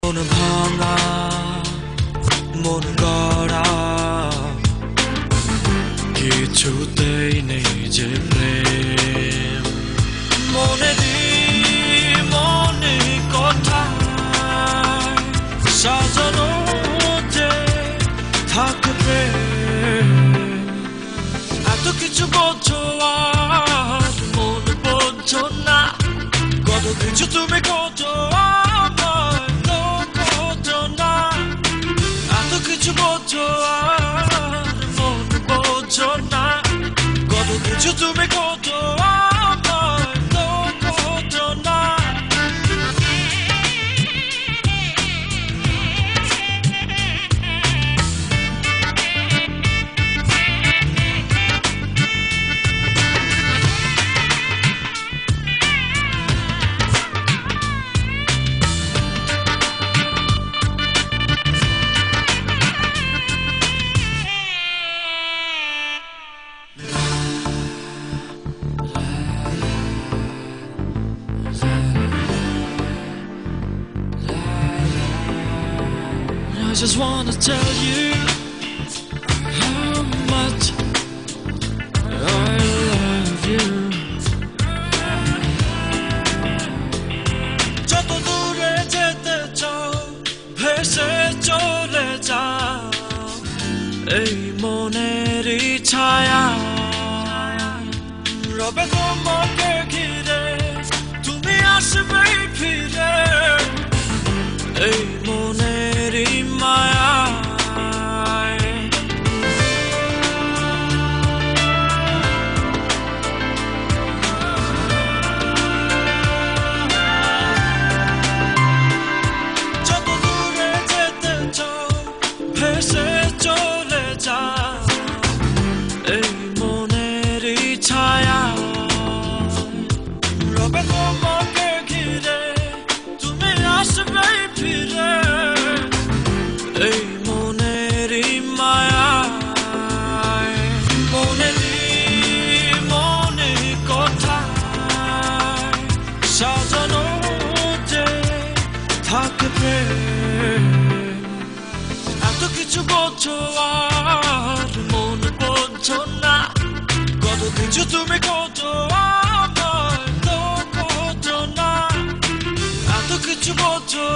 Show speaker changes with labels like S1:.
S1: মন ভাঙা মন গড়া কিছুতেই নেই যে প্রেম মনে কোথায় সাজানো যে থাকে প্রেম এত কিছু বোঝো আর মন বোঝো না কত কিছু তুমি করছো কিছু বোঝো আর মন বোঝো না কত কিছু তুমি করছো বোঝো না I just wanna tell you how much I love you. যত দূরে যেতে চাও ভেসে চলে যাও এই মনেরই ছায়া রবে তোমাকে ঘিরে তুমি আসবেই ফিরে এই মনেরই মায়া যত দূরে যেতে চাও ভেসে চলে যাও এই মনেরই ছায়া রবে তোমাকে ঘিরে তুমি আসবেই ফিরে এই মনেরই মায়া মনে কোথায় সাজানো যে থাকে প্রেম এত কিছু বোঝো আর মন বোঝো না কত কিছু তুমি করছো বোঝো না এত কিছু বোঝো